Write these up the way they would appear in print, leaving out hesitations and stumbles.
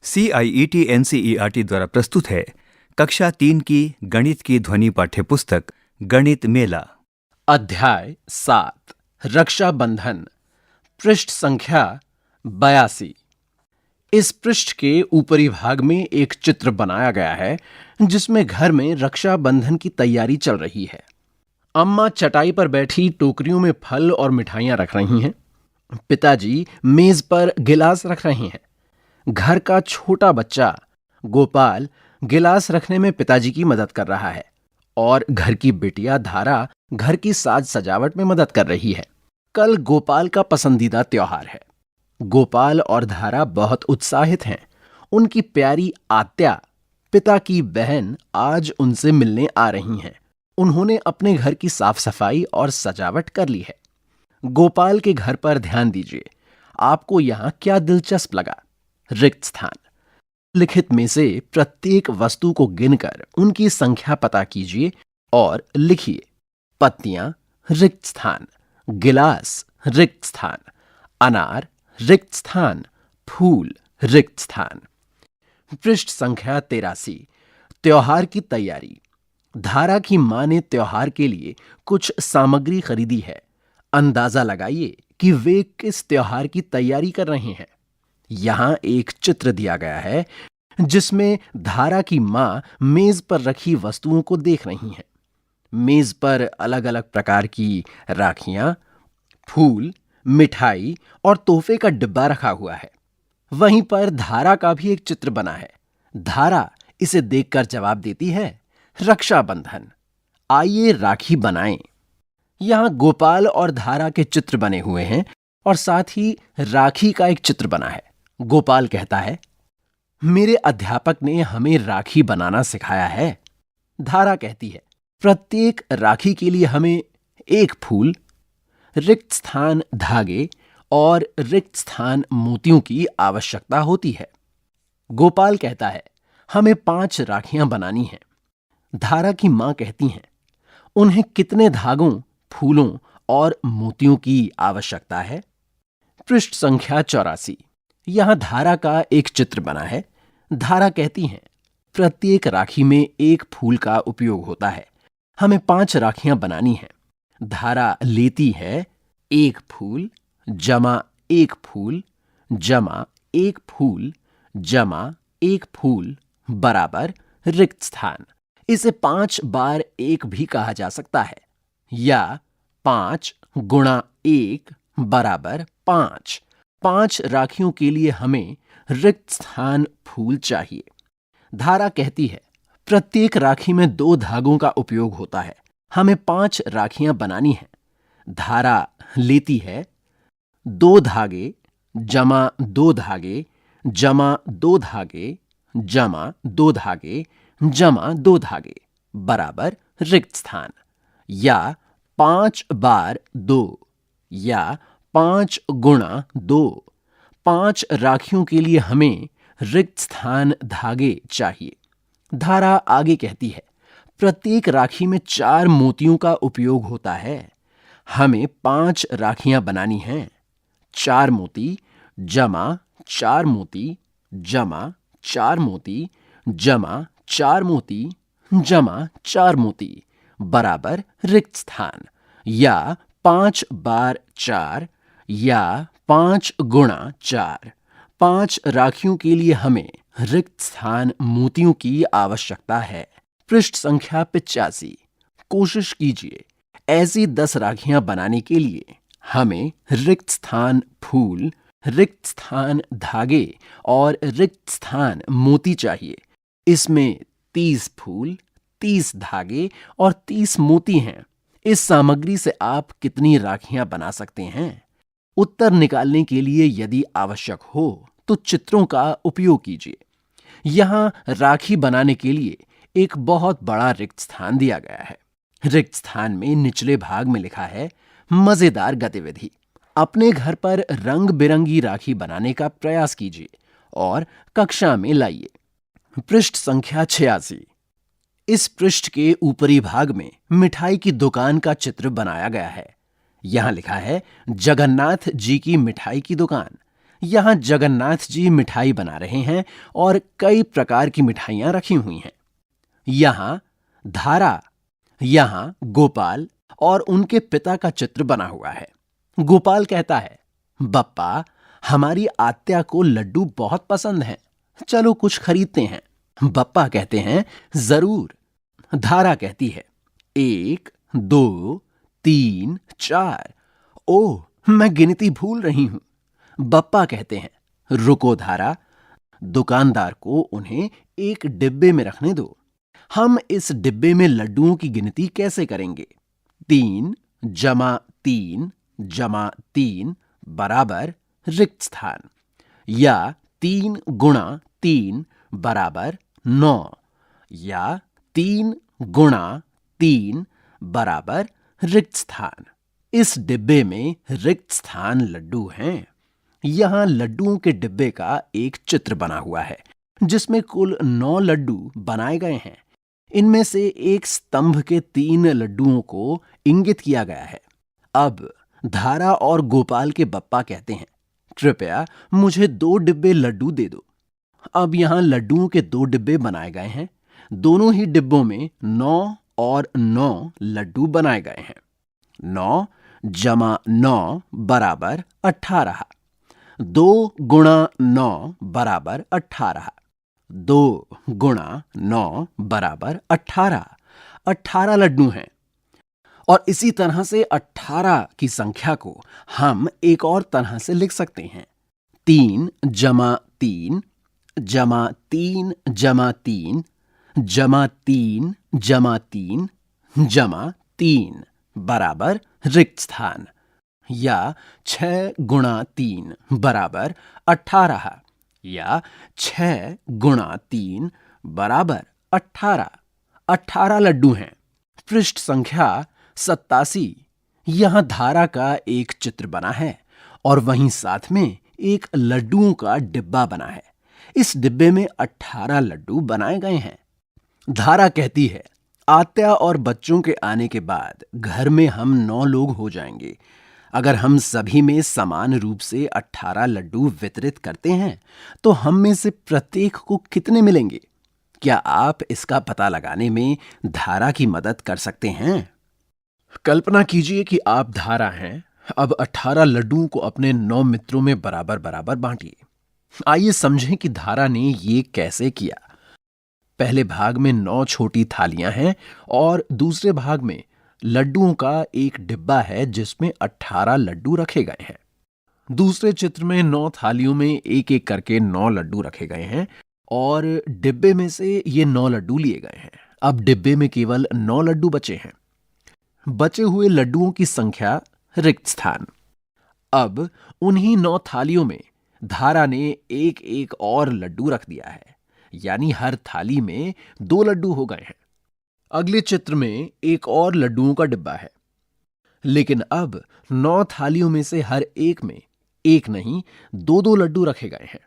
CIET NCERT द्वारा प्रस्तुत है कक्षा 3 की गणित की ध्वनि पाठ्यपुस्तक गणित मेला। अध्याय 7 रक्षाबंधन, पृष्ठ संख्या 82। इस पृष्ठ के ऊपरी भाग में एक चित्र बनाया गया है जिसमें घर में रक्षाबंधन की तैयारी चल रही है। अम्मा चटाई पर बैठी टोकरियों में फल और मिठाइयां रख रही हैं। पिताजी मेज पर गिलास रख रहे हैं। घर का छोटा बच्चा गोपाल गिलास रखने में पिताजी की मदद कर रहा है और घर की बिटिया धारा घर की साज सजावट में मदद कर रही है। कल गोपाल का पसंदीदा त्योहार है। गोपाल और धारा बहुत उत्साहित हैं। उनकी प्यारी आत्या, पिता की बहन, आज उनसे मिलने आ रही हैं। उन्होंने अपने घर की साफ सफाई और सजावट कर ली है। गोपाल के घर पर ध्यान दीजिए। आपको यहां क्या दिलचस्प लगा? रिक्त स्थान। लिखित में से प्रत्येक वस्तु को गिनकर उनकी संख्या पता कीजिए और लिखिए। पत्तियां रिक्त स्थान, गिलास रिक्त स्थान, अनार रिक्त स्थान, फूल रिक्त स्थान। पृष्ठ संख्या 83 त्योहार की तैयारी। धारा की मां ने त्योहार के लिए कुछ सामग्री खरीदी है। अंदाजा लगाइए कि वे किस त्योहार की तैयारी कर रहे हैं। यहां एक चित्र दिया गया है जिसमें धारा की मां मेज पर रखी वस्तुओं को देख रही हैं। मेज पर अलग अलग प्रकार की राखियां, फूल, मिठाई और तोहफे का डिब्बा रखा हुआ है। वहीं पर धारा का भी एक चित्र बना है। धारा इसे देखकर जवाब देती है, रक्षाबंधन, आइए राखी बनाएं। यहां गोपाल और धारा के चित्र बने हुए हैं और साथ ही राखी का एक चित्र बना है। गोपाल कहता है, मेरे अध्यापक ने हमें राखी बनाना सिखाया है। धारा कहती है, प्रत्येक राखी के लिए हमें एक फूल, रिक्त स्थान धागे और रिक्त स्थान मोतियों की आवश्यकता होती है। गोपाल कहता है, हमें 5 राखियां बनानी हैं। धारा की मां कहती हैं, उन्हें कितने धागों, फूलों और मोतियों की आवश्यकता है? पृष्ठ संख्या 84 यहां धारा का एक चित्र बना है। धारा कहती हैं, प्रत्येक राखी में एक फूल का उपयोग होता है। हमें 5 राखियां बनानी हैं। धारा लेती है एक फूल जमा एक फूल जमा एक फूल जमा एक फूल बराबर रिक्त स्थान। इसे 5 बार 1 भी कहा जा सकता है या 5 गुणा 1 बराबर 5। 5 राखियों के लिए हमें रिक्त स्थान फूल चाहिए। धारा कहती है, प्रत्येक राखी में 2 धागों का उपयोग होता है। हमें 5 राखियां बनानी हैं। धारा लेती है 2 धागे जमा 2 धागे जमा 2 धागे जमा 2 धागे जमा 2 धागे बराबर रिक्त स्थान या 5 बार 2 या 5 गुणा 2। 5 राखियों के लिए हमें रिक्त स्थान धागे चाहिए। धारा आगे कहती है, प्रत्येक राखी में 4 मोतियों का उपयोग होता है। हमें 5 राखियां बनानी हैं। 4 मोती जमा 4 मोती जमा 4 मोती जमा 4 मोती जमा 4 मोती बराबर रिक्त स्थान या 5 बार 4 या 5 गुणा 4। 5 राखियों के लिए हमें रिक्त स्थान मोतियों की आवश्यकता है। पृष्ठ संख्या 85 कोशिश कीजिए। ऐसी 10 राखियां बनाने के लिए हमें रिक्त स्थान फूल, रिक्त स्थान धागे और रिक्त स्थान मोती चाहिए। इसमें 30 फूल, 30 धागे और 30 मोती हैं। इस सामग्री से आप कितनी राखियां बना सकते हैं? उत्तर निकालने के लिए यदि आवश्यक हो तो चित्रों का उपयोग कीजिए। यहां राखी बनाने के लिए एक बहुत बड़ा रिक्त स्थान दिया गया है। रिक्त स्थान में निचले भाग में लिखा है, मजेदार गतिविधि। अपने घर पर रंग बिरंगी राखी बनाने का प्रयास कीजिए और कक्षा में लाइए। पृष्ठ संख्या 86 इस पृष्ठ के ऊपरी भाग में मिठाई की दुकान का चित्र बनाया गया है। यहां लिखा है, जगन्नाथ जी की मिठाई की दुकान। यहां जगन्नाथ जी मिठाई बना रहे हैं और कई प्रकार की मिठाइयां रखी हुई हैं। यहां धारा, यहां गोपाल और उनके पिता का चित्र बना हुआ है। गोपाल कहता है, बप्पा, हमारी आत्या को लड्डू बहुत पसंद हैं, चलो कुछ खरीदते हैं। बप्पा कहते हैं, जरूर। धारा कहती है, 1, 2, 3, 4। ओह, मैं गिनती भूल रही हूं। बप्पा कहते हैं, रुको धारा, दुकानदार को उन्हें एक डिब्बे में रखने दो। हम इस डिब्बे में लड्डुओं की गिनती कैसे करेंगे? 3 जमा 3 जमा 3 बराबर रिक्त स्थान, या 3 गुणा 3 बराबर 9, या 3 गुणा 3 बराबर रिक्त स्थान। इस डिब्बे में रिक्त स्थान लड्डू हैं। यहां लड्डुओं के डिब्बे का एक चित्र बना हुआ है जिसमें कुल 9 लड्डू बनाए गए हैं। इनमें से एक स्तंभ के 3 लड्डुओं को इंगित किया गया है। अब धारा और गोपाल के बप्पा कहते हैं, कृपया मुझे 2 डिब्बे लड्डू दे दो। अब यहां लड्डुओं के 2 डिब्बे बनाए गए हैं। दोनों ही डिब्बों में 9 और 9 लड्डू बनाए गए हैं। 9 जमा 9 बराबर 18। 2 गुणा 9 बराबर 18। 2 गुणा 9 बराबर 18। 18 लड्डू हैं। और इसी तरह से 18 की संख्या को हम एक और तरह से लिख सकते हैं। 3 जमा 3 जमा 3 जमा 3 जमा 3 जमा 3 जमा 3 बराबर रिक्त स्थान, या 6 गुणा 3 बराबर 18, या 6 गुणा 3 बराबर 18। 18 लड्डू हैं। पृष्ठ संख्या 87। यहां धारा का एक चित्र बना है और वहीं साथ में एक लड्डुओं का डिब्बा बना है। इस डिब्बे में 18 लड्डू बनाए गए हैं। धारा कहती है, आत्या और बच्चों के आने के बाद घर में हम 9 लोग हो जाएंगे। अगर हम सभी में समान रूप से 18 लड्डू वितरित करते हैं तो हम में से प्रत्येक को कितने मिलेंगे? क्या आप इसका पता लगाने में धारा की मदद कर सकते हैं? कल्पना कीजिए कि आप धारा हैं। अब 18 लड्डुओं को अपने 9 मित्रों में बराबर बराबर बांटिए। आइए समझें कि धारा ने ये कैसे किया। पहले भाग में 9 छोटी थालियां हैं और दूसरे भाग में लड्डुओं का एक डिब्बा है जिसमें 18 लड्डू रखे गए हैं। दूसरे चित्र में 9 थालियों में एक एक करके 9 लड्डू रखे गए हैं और डिब्बे में से ये 9 लड्डू लिए गए हैं। अब डिब्बे में केवल 9 लड्डू बचे हैं। बचे हुए लड्डुओं की संख्या रिक्त स्थान। अब उन्हीं 9 थालियों में धारा ने एक एक और लड्डू रख दिया है, यानी हर थाली में 2 लड्डू हो गए हैं। अगले चित्र में एक और लड्डुओं का डिब्बा है, लेकिन अब 9 थालियों में से हर एक में एक नहीं 2-2 लड्डू रखे गए हैं।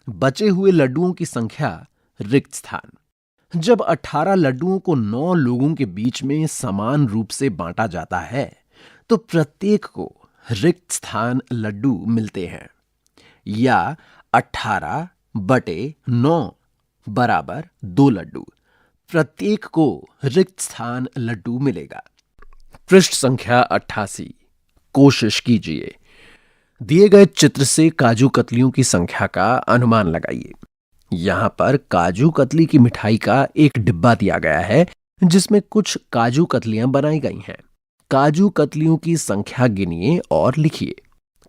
बचे हुए लड्डुओं की संख्या रिक्त स्थान। जब 18 लड्डुओं को 9 लोगों के बीच में समान रूप से बांटा जाता है तो प्रत्येक को रिक्त स्थान लड्डू मिलते हैं, या 18/9 बराबर 2 लड्डू। प्रत्येक को रिक्त स्थान लड्डू मिलेगा। पृष्ठ संख्या 88। कोशिश कीजिए। दिए गए चित्र से काजू कतलियों की संख्या का अनुमान लगाइए। यहां पर काजू कतली की मिठाई का एक डिब्बा दिया गया है जिसमें कुछ काजू कतलियां बनाई गई हैं। काजू कतलियों की संख्या गिनिए और लिखिए।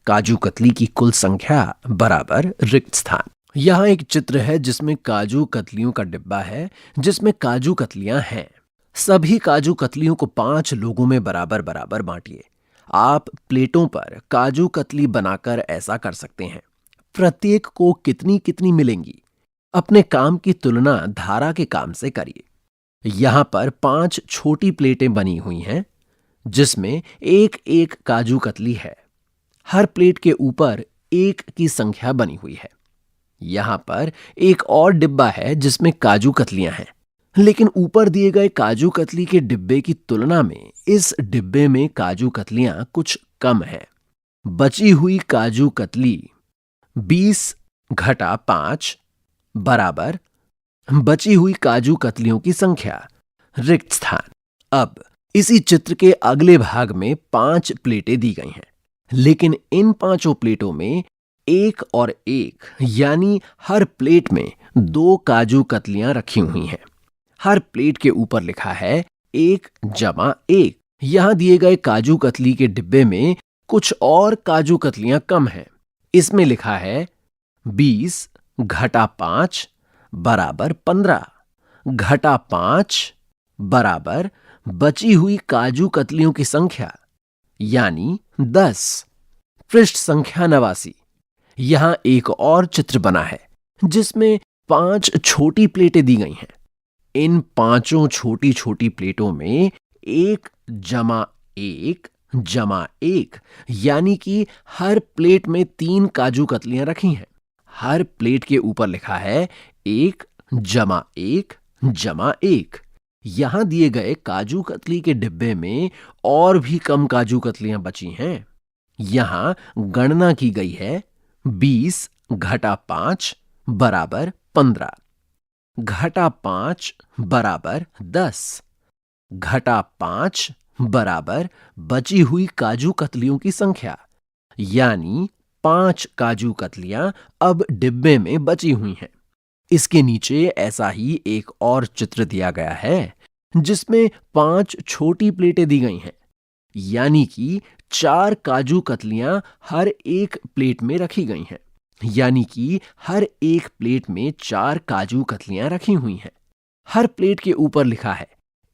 काजू कतली की कुल संख्या बराबर रिक्त स्थान। यहां एक चित्र है जिसमें काजू कतलियों का डिब्बा है जिसमें काजू कतलियां हैं। सभी काजू कतलियों को 5 लोगों में बराबर बराबर बांटिए। आप प्लेटों पर काजू कतली बनाकर ऐसा कर सकते हैं। प्रत्येक को कितनी कितनी मिलेंगी? अपने काम की तुलना धारा के काम से करिए। यहां पर 5 छोटी प्लेटें बनी हुई हैं जिसमें एक एक काजू कतली है। हर प्लेट के ऊपर 1 की संख्या बनी हुई है। यहां पर एक और डिब्बा है जिसमें काजू कतलियां हैं, लेकिन ऊपर दिए गए काजू कतली के डिब्बे की तुलना में इस डिब्बे में काजू कतलियां कुछ कम हैं। बची हुई काजू कतली 20 घटा 5 बराबर बची हुई काजू कतलियों की संख्या, रिक्त स्थान। अब इसी चित्र के अगले भाग में 5 प्लेटें दी गई हैं, लेकिन इन 5 प्लेटों में एक और एक यानी हर प्लेट में 2 काजू कतलियां रखी हुई हैं। हर प्लेट के ऊपर लिखा है 1+1। यहां दिए गए काजू कतली के डिब्बे में कुछ और काजू कतलियां कम हैं। इसमें लिखा है 20 घटा 5 बराबर 15 घटा 5 बराबर बची हुई काजू कतलियों की संख्या यानी 10। पृष्ठ संख्या 89। यहां एक और चित्र बना है जिसमें 5 छोटी प्लेटें दी गई हैं। इन 5 छोटी छोटी प्लेटों में 1+1 यानी कि हर प्लेट में 3 काजू कतलियां रखी हैं। हर प्लेट के ऊपर लिखा है 1+1। यहां दिए गए काजू कतली के डिब्बे में और भी कम काजू कतलियां बची हैं। यहां गणना की गई है 20 घटा 5 बराबर 15 घटा 5 बराबर 10 घटा 5 बराबर बची हुई काजू कतलियों की संख्या यानी 5 काजू कतलियां अब डिब्बे में बची हुई हैं। इसके नीचे ऐसा ही एक और चित्र दिया गया है जिसमें 5 छोटी प्लेटें दी गई हैं, यानी कि 4 काजू कतलियां हर एक प्लेट में रखी गई हैं, यानी कि हर एक प्लेट में 4 काजू कतलियां रखी हुई हैं। हर प्लेट के ऊपर लिखा है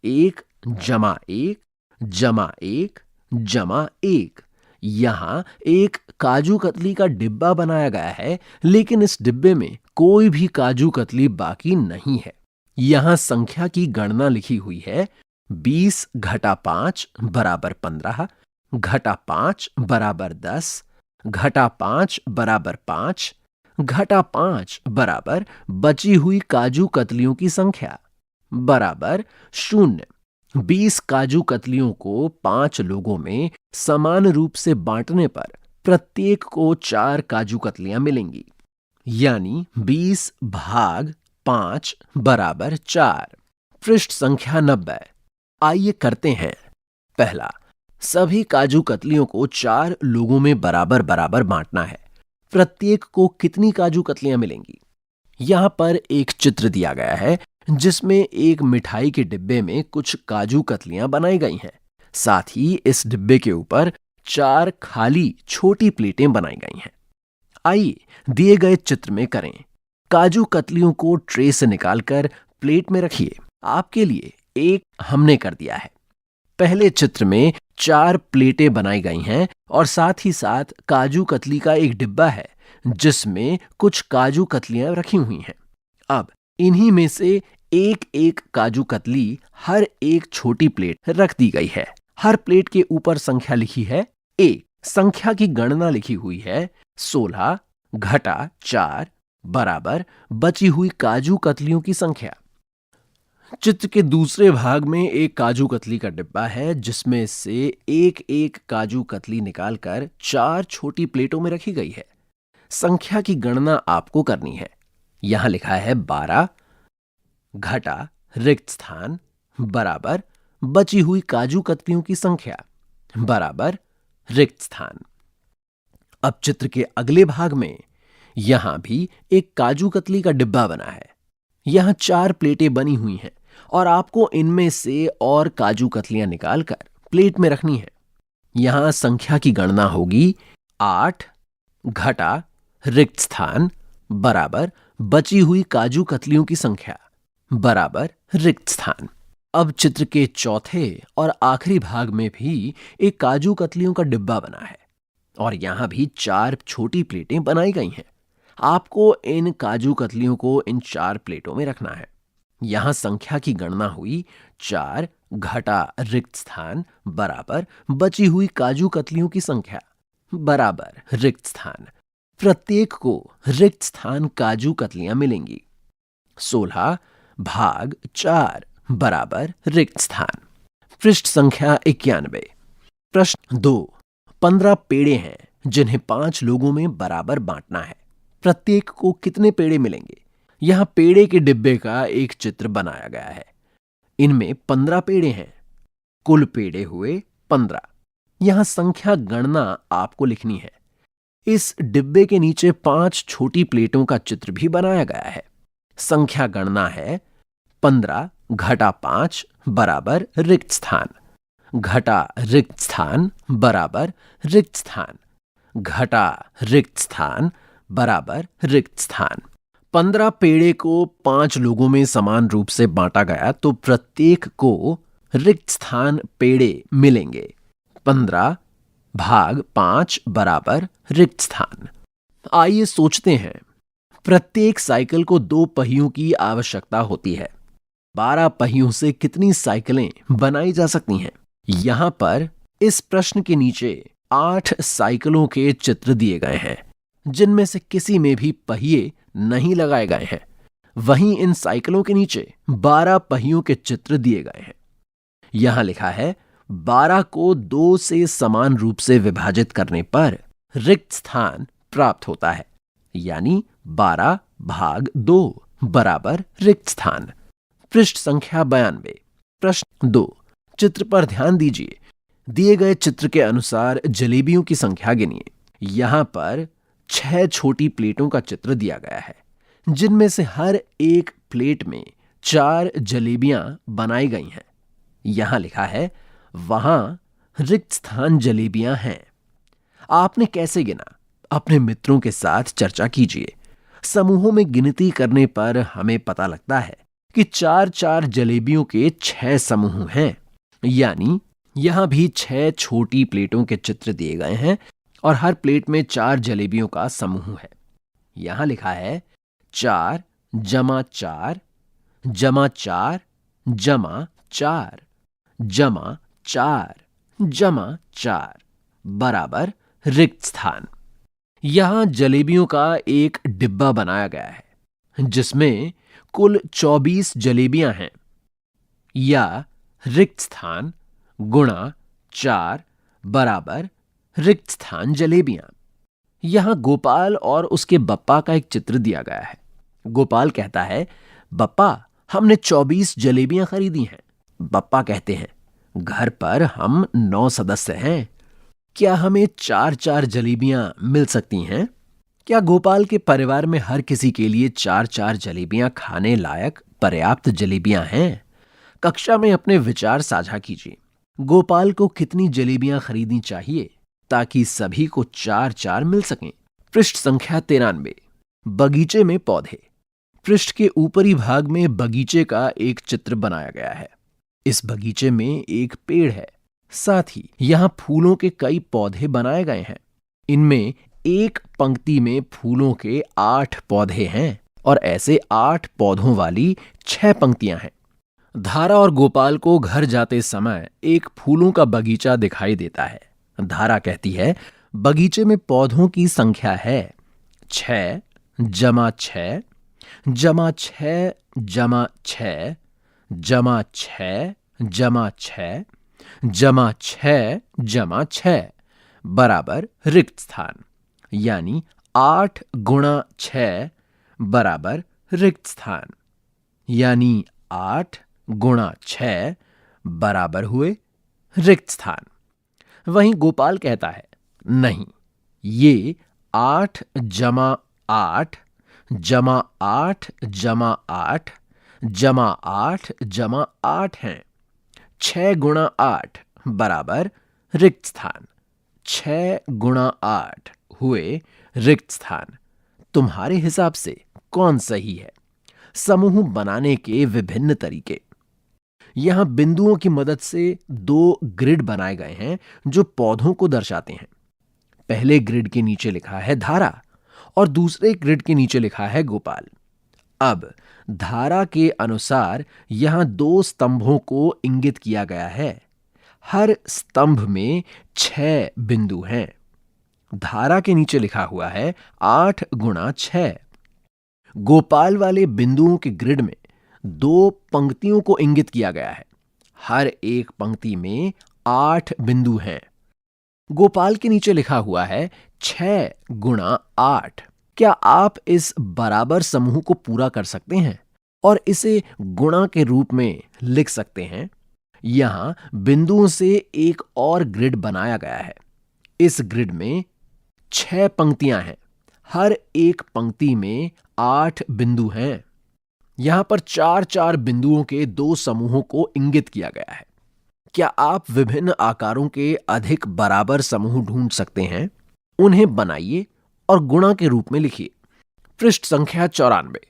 1+1+1+1। यहां एक काजू कतली का डिब्बा बनाया गया है, लेकिन इस डिब्बे में कोई भी काजू कतली बाकी नहीं है। यहां संख्या की गणना लिखी हुई है 20 घटा 5 बराबर 15 घटा 5 बराबर 10 घटा 5 बराबर 5 घटा 5 बराबर बची हुई काजू कतलियों की संख्या बराबर 0। 20 काजू कतलियों को 5 लोगों में समान रूप से बांटने पर प्रत्येक को 4 काजू कतलियां मिलेंगी, यानी 20 भाग 5 बराबर 4। पृष्ठ संख्या 90। आइए करते हैं। पहला, सभी काजू कतलियों को 4 लोगों में बराबर बराबर बांटना है। प्रत्येक को कितनी काजू कतलियां मिलेंगी? यहां पर एक चित्र दिया गया है जिसमें एक मिठाई के डिब्बे में कुछ काजू कतलियां बनाई गई हैं। साथ ही इस डिब्बे के ऊपर 4 खाली छोटी प्लेटें बनाई गई हैं। आइए दिए गए चित्र में करें। काजू कतलियों को ट्रे से निकालकर प्लेट में रखिए। आपके लिए एक हमने कर दिया है। पहले चित्र में 4 प्लेटें बनाई गई हैं और साथ ही साथ काजू कतली का एक डिब्बा है जिसमें कुछ काजू कतलियां रखी हुई हैं। अब इन्हीं में से एक एक काजू कतली हर एक छोटी प्लेट रख दी गई है। हर प्लेट के ऊपर संख्या लिखी है 1। संख्या की गणना लिखी हुई है 16 घटा 4 बराबर बची हुई काजू कतलियों की संख्या। चित्र के दूसरे भाग में एक काजू कतली का डिब्बा है जिसमें से एक एक काजू कतली निकालकर 4 छोटी प्लेटों में रखी गई है। संख्या की गणना आपको करनी है। यहां लिखा है 12 घटा रिक्त स्थान बराबर बची हुई काजू कतलियों की संख्या बराबर रिक्त स्थान। अब चित्र के अगले भाग में यहां भी एक काजू कतली का डिब्बा बना है। यहां 4 प्लेटें बनी हुई हैं और आपको इनमें से और काजू कतलियां निकालकर प्लेट में रखनी है। यहां संख्या की गणना होगी 8 घटा रिक्त स्थान बराबर बची हुई काजू कतलियों की संख्या बराबर रिक्त स्थान। अब चित्र के चौथे और आखिरी भाग में भी एक काजू कतलियों का डिब्बा बना है और यहां भी 4 छोटी प्लेटें बनाई गई हैं। आपको इन काजू कतलियों को इन 4 प्लेटों में रखना है। यहां संख्या की गणना हुई 4 घटा रिक्त स्थान बराबर बची हुई काजू कतलियों की संख्या बराबर रिक्त स्थान। प्रत्येक को रिक्त स्थान काजू कतलियां मिलेंगी। 16 भाग 4 बराबर रिक्त स्थान। पृष्ठ संख्या 91। प्रश्न 2। 15 पेड़े हैं जिन्हें 5 लोगों में बराबर बांटना है। प्रत्येक को कितने पेड़े मिलेंगे? यहां पेड़े के डिब्बे का एक चित्र बनाया गया है। इनमें 15 पेड़े हैं। कुल पेड़े हुए 15। यहां संख्या गणना आपको लिखनी है। इस डिब्बे के नीचे 5 छोटी प्लेटों का चित्र भी बनाया गया है। संख्या गणना है 15 घटा 5 बराबर रिक्त स्थान, घटा रिक्त स्थान बराबर रिक्त स्थान, घटा रिक्त स्थान बराबर रिक्त स्थान। 15 पेड़े को 5 लोगों में समान रूप से बांटा गया तो प्रत्येक को रिक्त स्थान पेड़े मिलेंगे। 15 भाग 5 बराबर रिक्त स्थान। आइए सोचते हैं। प्रत्येक साइकिल को 2 पहियों की आवश्यकता होती है। 12 पहियों से कितनी साइकिलें बनाई जा सकती हैं? यहां पर इस प्रश्न के नीचे 8 साइकिलों के चित्र दिए गए हैं, जिनमें से किसी में भी पहिए नहीं लगाए गए हैं। वहीं इन साइकिलों के नीचे 12 पहियों के चित्र दिए गए हैं। यहां लिखा है 12 को 2 से समान रूप से विभाजित करने पर रिक्त स्थान प्राप्त होता है, यानी 12 भाग 2 बराबर रिक्त स्थान। पृष्ठ संख्या 92। प्रश्न 2। चित्र पर ध्यान दीजिए। दिए गए चित्र के अनुसार जलेबियों की संख्या गिनिए। यहां पर 6 छोटी प्लेटों का चित्र दिया गया है, जिनमें से हर एक प्लेट में 4 जलेबियां बनाई गई हैं। यहां लिखा है वहां रिक्त स्थान जलेबियां हैं। आपने कैसे गिना? अपने मित्रों के साथ चर्चा कीजिए। समूहों में गिनती करने पर हमें पता लगता है कि 4-4 जलेबियों के 6 समूह हैं, यानी यहां भी 6 छोटी प्लेटों के चित्र दिए गए हैं और हर प्लेट में 4 जलेबियों का समूह है। यहां लिखा है 4 जमा 4 जमा 4 जमा 4 जमा 4 जमा 4 बराबर रिक्त स्थान। यहां जलेबियों का एक डिब्बा बनाया गया है, जिसमें कुल 24 जलेबियां हैं, या रिक्त स्थान गुणा 4 बराबर रिक्त स्थान जलेबियां। यहां गोपाल और उसके बप्पा का एक चित्र दिया गया है। गोपाल कहता है, बप्पा हमने 24 जलेबियां खरीदी हैं। बप्पा कहते हैं, घर पर हम 9 सदस्य हैं, क्या हमें 4-4 जलेबियां मिल सकती हैं? क्या गोपाल के परिवार में हर किसी के लिए 4-4 जलेबियां खाने लायक पर्याप्त जलेबियां हैं? कक्षा में अपने विचार साझा कीजिए। गोपाल को कितनी जलेबियां खरीदनी चाहिए ताकि सभी को 4-4 मिल सकें? पृष्ठ संख्या 93। बगीचे में पौधे। पृष्ठ के ऊपरी भाग में बगीचे का एक चित्र बनाया गया है। इस बगीचे में एक पेड़ है, साथ ही यहां फूलों के कई पौधे बनाए गए हैं। इनमें एक पंक्ति में फूलों के 8 पौधे हैं और ऐसे 8 पौधों वाली 6 पंक्तियां हैं। धारा और गोपाल को घर जाते समय एक फूलों का बगीचा दिखाई देता है। धारा कहती है, बगीचे में पौधों की संख्या है 6 जमा 6 जमा 6 जमा 6 जमा 6 जमा 6 जमा 6 जमा 6 बराबर रिक्त स्थान, यानी 8 गुणा 6 बराबर रिक्त स्थान, यानी 8 गुणा 6 बराबर हुए रिक्त स्थान। वहीं गोपाल कहता है, नहीं, ये 8 जमा 8 जमा 8 जमा 8 जमा 8 जमा 8 हैं। 6 गुणा 8 बराबर रिक्त स्थान। 6 गुणा 8 हुए रिक्त स्थान। तुम्हारे हिसाब से कौन सही है? समूह बनाने के विभिन्न तरीके। यहां बिंदुओं की मदद से 2 ग्रिड बनाए गए हैं जो पौधों को दर्शाते हैं। पहले ग्रिड के नीचे लिखा है धारा और दूसरे ग्रिड के नीचे लिखा है गोपाल। अब धारा के अनुसार यहां 2 स्तंभों को इंगित किया गया है। हर स्तंभ में 6 बिंदु हैं। धारा के नीचे लिखा हुआ है 8 गुणा 6। गोपाल वाले बिंदुओं के ग्रिड में 2 पंक्तियों को इंगित किया गया है। हर एक पंक्ति में 8 बिंदु हैं। गोपाल के नीचे लिखा हुआ है 6 गुणा 8। क्या आप इस बराबर समूह को पूरा कर सकते हैं और इसे गुणा के रूप में लिख सकते हैं? यहां बिंदुओं से एक और ग्रिड बनाया गया है। इस ग्रिड में 6 पंक्तियां हैं। हर एक पंक्ति में 8 बिंदु हैं। यहां पर 4-4 बिंदुओं के 2 समूहों को इंगित किया गया है। क्या आप विभिन्न आकारों के अधिक बराबर समूह ढूंढ सकते हैं? उन्हें बनाइए और गुणा के रूप में लिखिए। पृष्ठ संख्या 94।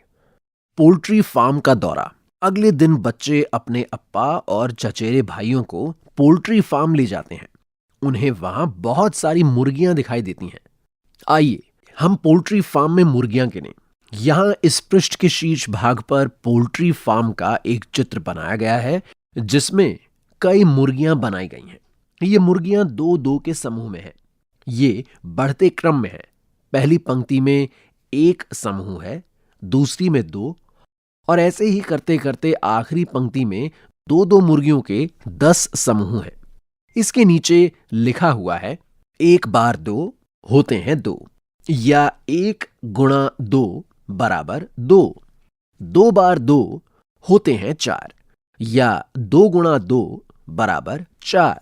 पोल्ट्री फार्म का दौरा। अगले दिन बच्चे अपने अप्पा और चचेरे भाइयों को पोल्ट्री फार्म ले जाते हैं। उन्हें वहां बहुत सारी मुर्गियां दिखाई देती हैं। आइए हम पोल्ट्री फार्म में मुर्गियां गिनें। यहां इस पृष्ठ के शीर्ष भाग पर पोल्ट्री फार्म का एक चित्र बनाया गया है जिसमें कई मुर्गियां बनाई गई हैं। ये मुर्गियां 2-2 के समूह में हैं। ये बढ़ते क्रम में है। पहली पंक्ति में 1 समूह है, दूसरी में 2, और ऐसे ही करते करते आखिरी पंक्ति में 2-2 मुर्गियों के 10 समूह हैं। इसके नीचे लिखा हुआ है 1 बार 2 होते हैं 2, या 1 गुणा 2 बराबर 2। 2 बार 2 होते हैं 4, या 2 गुणा 2 बराबर 4।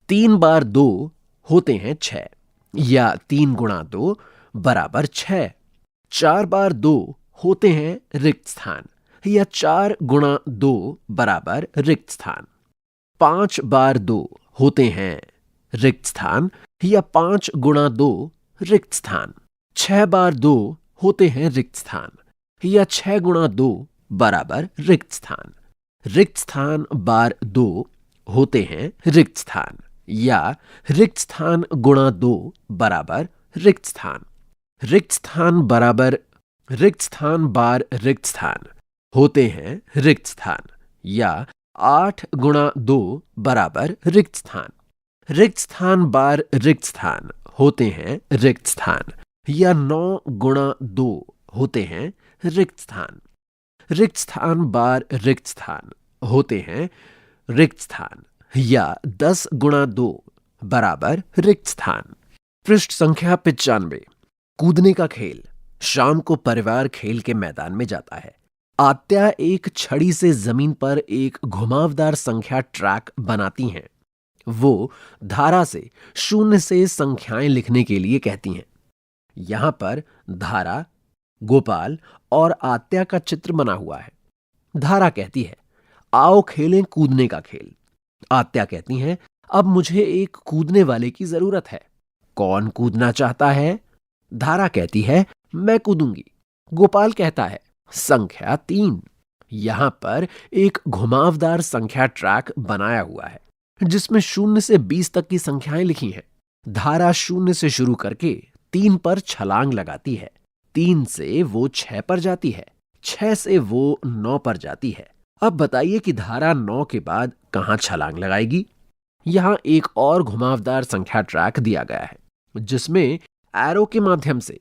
3 बार 2 होते हैं 6, या 3 गुणा 2 बराबर 6। 4 बार 2 होते हैं रिक्त स्थान, या 4 गुणा 2 बराबर रिक्त स्थान। 5 बार 2 होते हैं रिक्त स्थान, या 5 गुणा 2 रिक्त स्थान। 6 बार 2 होते हैं रिक्त स्थान, या 6 गुणा 2 बराबर रिक्त स्थान। रिक्त स्थान बार 2 होते हैं रिक्त स्थान, या रिक्त स्थान गुणा 2 बराबर रिक्त स्थान। रिक्त स्थान बराबर रिक्त स्थान बार रिक्त स्थान होते हैं रिक्त स्थान, या 8 गुणा 2 बराबर रिक्त स्थान। रिक्त स्थान बार रिक्त स्थान होते हैं रिक्त स्थान, या 9 गुणा 2 होते हैं रिक्त स्थान। रिक्त स्थान बार रिक्त स्थान होते हैं रिक्त स्थान, या 10 गुणा 2 बराबर रिक्त स्थान। पृष्ठ संख्या 95। कूदने का खेल। शाम को परिवार खेल के मैदान में जाता है। आत्या एक छड़ी से जमीन पर एक घुमावदार संख्या ट्रैक बनाती हैं। वो धारा से 0 से संख्याएं लिखने के लिए कहती हैं। यहां पर धारा, गोपाल और आत्या का चित्र बना हुआ है। धारा कहती है, आओ खेलें कूदने का खेल। आत्या कहती हैं, अब मुझे एक कूदने वाले की जरूरत है। कौन कूदना चाहता है? धारा कहती है, मैं कूदूंगी। गोपाल कहता है, संख्या 3। यहां पर एक घुमावदार संख्या ट्रैक बनाया हुआ है जिसमें 0 से 20 तक की संख्याएं लिखी हैं। धारा 0 से शुरू करके 3 पर छलांग लगाती है। 3 से वो 6 पर जाती है। 6 से वो 9 पर जाती है। अब बताइए कि धारा 9 के बाद कहां छलांग लगाएगी? यहां एक और घुमावदार संख्या ट्रैक दिया गया है जिसमें एरो के माध्यम से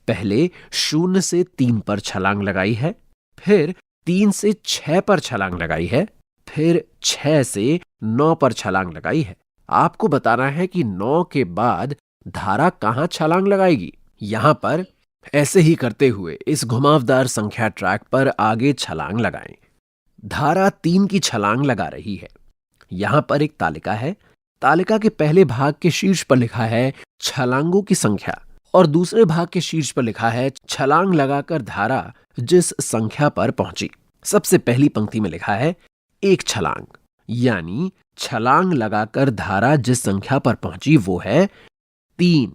पहले 0 से 3 पर छलांग लगाई है, फिर 3 से 6 पर छलांग लगाई है, फिर 6 से 9 पर छलांग लगाई है। आपको बताना है कि 9 के बाद धारा कहां छलांग लगाएगी। यहां पर ऐसे ही करते हुए इस घुमावदार संख्या ट्रैक पर आगे छलांग लगाएं। धारा 3 की छलांग लगा रही है। यहां पर एक तालिका है। तालिका के पहले भाग के शीर्ष पर लिखा है छलांगों की संख्या, और दूसरे भाग के शीर्ष पर लिखा है छलांग लगाकर धारा जिस संख्या पर पहुंची। सबसे पहली पंक्ति में लिखा है 1 छलांग, यानी छलांग लगाकर धारा जिस संख्या पर पहुंची वो है 3।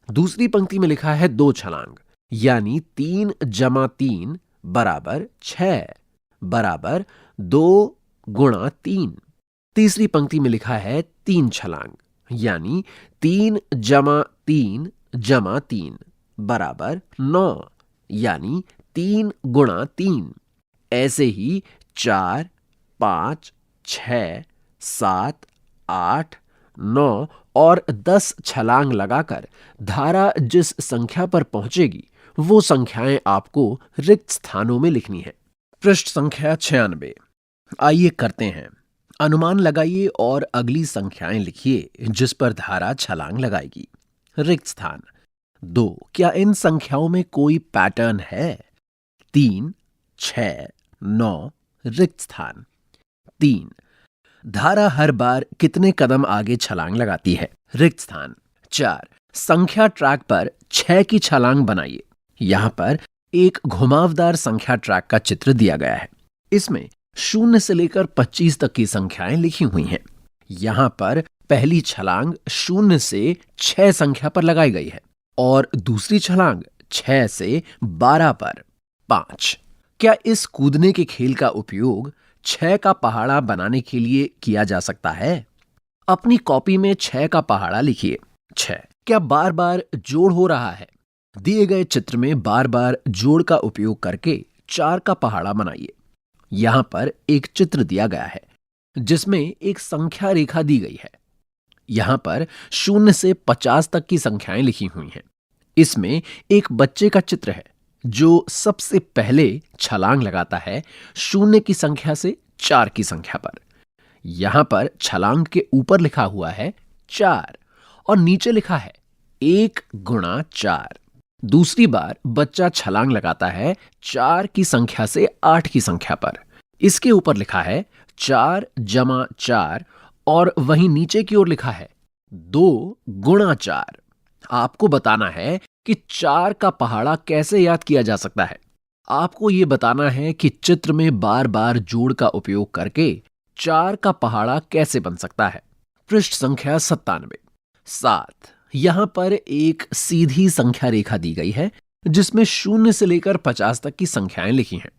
दूसरी पंक्ति में लिखा है 2 छलांग, यानी 3 जमा 3 बराबर 6 बराबर 2 गुणा 3। तीसरी पंक्ति में लिखा है 3 छलांग, यानी 3 जमा 3 जमा 3 बराबर 9, यानी 3 गुणा 3। ऐसे ही 4, 5, 6, 7, 8, 9 और 10 छलांग लगाकर धारा जिस संख्या पर पहुंचेगी वो संख्याएं आपको रिक्त स्थानों में लिखनी है। पृष्ठ संख्या 96। आइए करते हैं। अनुमान लगाइए और अगली संख्याएं लिखिए जिस पर धारा छलांग लगाएगी। रिक्त स्थान। 2. क्या इन संख्याओं में कोई पैटर्न है? 3, 6, 9 रिक्त स्थान। 3. धारा हर बार कितने कदम आगे छलांग लगाती है? रिक्त स्थान। 4. संख्या ट्रैक पर 6 की छलांग बनाइए। यहां पर एक घुमावदार संख्या ट्रैक का चित्र दिया गया है। इसमें 0 से लेकर 25 तक की संख्याएं लिखी हुई हैं। यहां पर पहली छलांग 0 से 6 संख्या पर लगाई गई है और दूसरी छलांग 6 से 12 पर। 5. क्या इस कूदने के खेल का उपयोग 6 का पहाड़ा बनाने के लिए किया जा सकता है? अपनी कॉपी में 6 का पहाड़ा लिखिए। 6. क्या बार बार जोड़ हो रहा है? दिए गए चित्र में बार बार जोड़ का उपयोग करके 4 का पहाड़ा बनाइए। यहां पर एक चित्र दिया गया है जिसमें एक संख्या रेखा दी गई है। यहां पर 0 से 50 तक की संख्याएं लिखी हुई हैं। इसमें एक बच्चे का चित्र है जो सबसे पहले छलांग लगाता है 0 की संख्या से 4 की संख्या पर। यहां पर छलांग के ऊपर लिखा हुआ है 4 और नीचे लिखा है 1 गुणा 4। दूसरी बार बच्चा छलांग लगाता है 4 की संख्या से 8 की संख्या पर। इसके ऊपर लिखा है 4 जमा 4 और वहीं नीचे की ओर लिखा है 2 गुणा 4। आपको बताना है कि 4 का पहाड़ा कैसे याद किया जा सकता है। आपको यह बताना है कि चित्र में बार बार जोड़ का उपयोग करके 4 का पहाड़ा कैसे बन सकता है। पृष्ठ संख्या 97। 7. यहां पर एक सीधी संख्या रेखा दी गई है जिसमें 0 से लेकर 50 तक की संख्याएं लिखी हैं।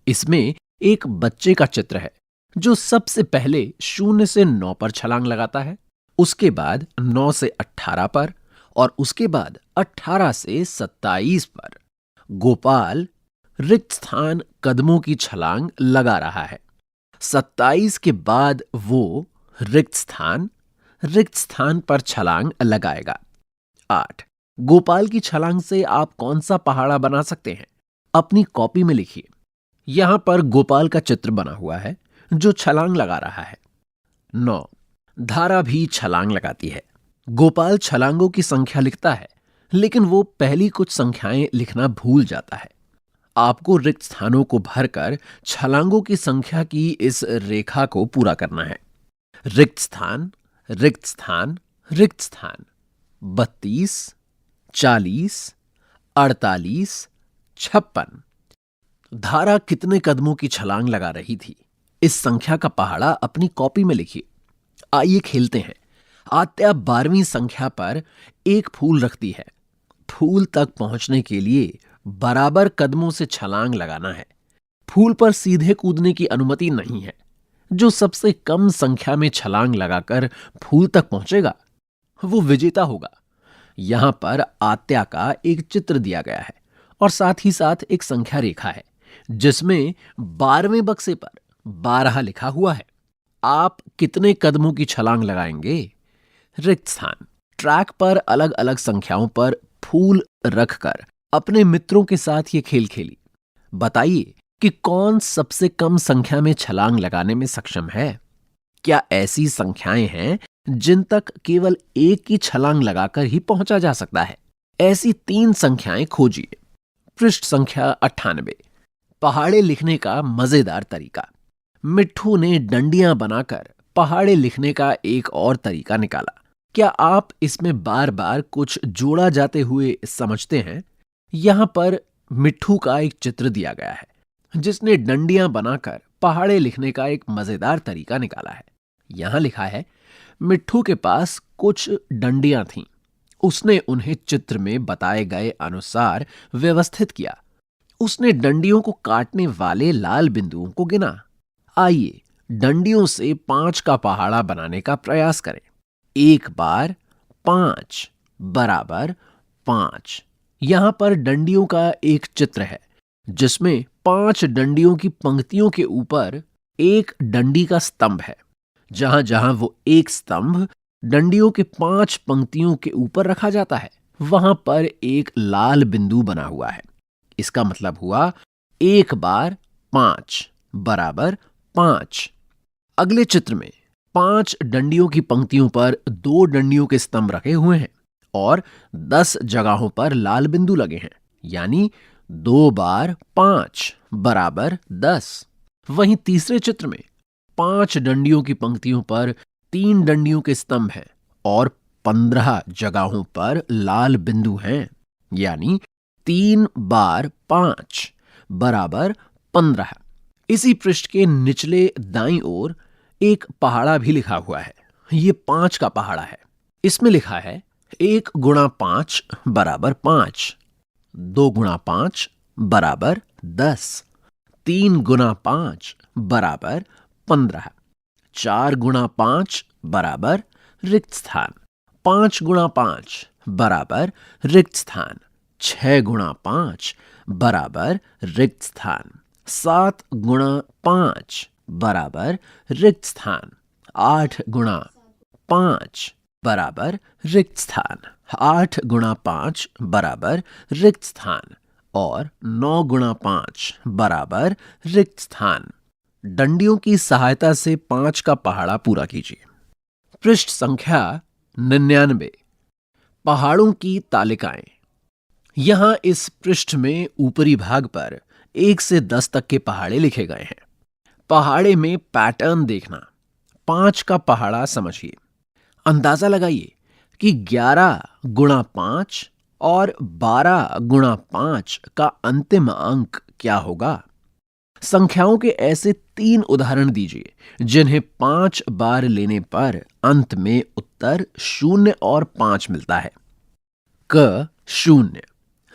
इसमें एक बच्चे का चित्र है जो सबसे पहले 0 से 9 पर छलांग लगाता है, उसके बाद 9 से 18 पर और उसके बाद 18 से 27 पर। गोपाल रिक्त स्थान कदमों की छलांग लगा रहा है। 27 के बाद वो रिक्त स्थान पर छलांग लगाएगा। 8. गोपाल की छलांग से आप कौन सा पहाड़ा बना सकते हैं? अपनी कॉपी में लिखिए। यहां पर गोपाल का चित्र बना हुआ है जो छलांग लगा रहा है। 9. धारा भी छलांग लगाती है। गोपाल छलांगों की संख्या लिखता है लेकिन वो पहली कुछ संख्याएं लिखना भूल जाता है। आपको रिक्त स्थानों को भरकर छलांगों की संख्या की इस रेखा को पूरा करना है। रिक्त स्थान, रिक्त स्थान, रिक्त स्थान। 32, 40, 48, 56। धारा कितने कदमों की छलांग लगा रही थी? इस संख्या का पहाड़ा अपनी कॉपी में लिखिए। आइए खेलते हैं। आत्या 12वीं संख्या पर एक फूल रखती है। फूल तक पहुंचने के लिए बराबर कदमों से छलांग लगाना है। फूल पर सीधे कूदने की अनुमति नहीं है। जो सबसे कम संख्या में छलांग लगाकर फूल तक पहुंचेगा वो विजेता होगा। यहां पर आत्या का एक चित्र दिया गया है और साथ ही साथ एक संख्या रेखा है जिसमें 12वें बक्से पर 12 लिखा हुआ है। आप कितने कदमों की छलांग लगाएंगे? रिक्त स्थान। ट्रैक पर अलग अलग संख्याओं पर फूल रखकर अपने मित्रों के साथ ये खेल खेली। बताइए कि कौन सबसे कम संख्या में छलांग लगाने में सक्षम है। क्या ऐसी संख्याएं हैं जिन तक केवल एक की छलांग लगाकर ही पहुंचा जा सकता है? ऐसी 3 संख्याएं खोजिए। पृष्ठ संख्या 98। पहाड़े लिखने का मजेदार तरीका। मिट्ठू ने डंडियां बनाकर पहाड़े लिखने का एक और तरीका निकाला। क्या आप इसमें बार बार कुछ जोड़ा जाते हुए समझते हैं? यहां पर मिट्ठू का एक चित्र दिया गया है जिसने डंडियां बनाकर पहाड़े लिखने का एक मजेदार तरीका निकाला है। यहां लिखा है मिट्ठू के पास कुछ डंडियां थीं। उसने उन्हें चित्र में बताए गए अनुसार व्यवस्थित किया। उसने डंडियों को काटने वाले लाल बिंदुओं को गिना। आइए डंडियों से 5 का पहाड़ा बनाने का प्रयास करें। 1 बार 5 बराबर 5। यहां पर डंडियों का एक चित्र है जिसमें 5 डंडियों की पंक्तियों के ऊपर एक डंडी का स्तंभ है। जहां जहां वो एक स्तंभ डंडियों के 5 पंक्तियों के ऊपर रखा जाता है वहां पर एक लाल बिंदु बना हुआ है। इसका मतलब हुआ 1 बार 5 बराबर 5। अगले चित्र में 5 डंडियों की पंक्तियों पर 2 डंडियों के स्तंभ रखे हुए हैं और 10 जगहों पर लाल बिंदु लगे हैं, यानी 2 बार 5 बराबर 10। वहीं तीसरे चित्र में 5 डंडियों की पंक्तियों पर 3 डंडियों के स्तंभ हैं और 15 जगहों पर लाल बिंदु हैं, यानी 3 बार 5 बराबर 15। इसी पृष्ठ के निचले दाईं ओर एक पहाड़ा भी लिखा हुआ है। ये 5 का पहाड़ा है। इसमें लिखा है 1 गुणा 5 बराबर 5, 2 गुणा 5 बराबर 10, 3 गुणा 5 बराबर 15, 4 गुणा 5 बराबर रिक्त स्थान, 5 गुणा 5 बराबर रिक्त स्थान, 6 गुणा 5 बराबर रिक्त स्थान, 7 गुणा 5 बराबर रिक्त स्थान, 8 गुणा 5 बराबर रिक्त स्थान, 8 गुणा 5 बराबर रिक्त स्थान और 9 गुणा 5 बराबर रिक्त स्थान। डंडियों की सहायता से 5 का पहाड़ा पूरा कीजिए। पृष्ठ संख्या 99, पहाड़ों की तालिकाएं। यहां इस पृष्ठ में ऊपरी भाग पर 1 से 10 तक के पहाड़े लिखे गए हैं। पहाड़े में पैटर्न देखना। 5 का पहाड़ा समझिए। अंदाजा लगाइए कि 11 गुणा 5 और 12 गुणा 5 का अंतिम अंक क्या होगा। संख्याओं के ऐसे 3 उदाहरण दीजिए जिन्हें 5 बार लेने पर अंत में उत्तर 0 और 5 मिलता है। क 0,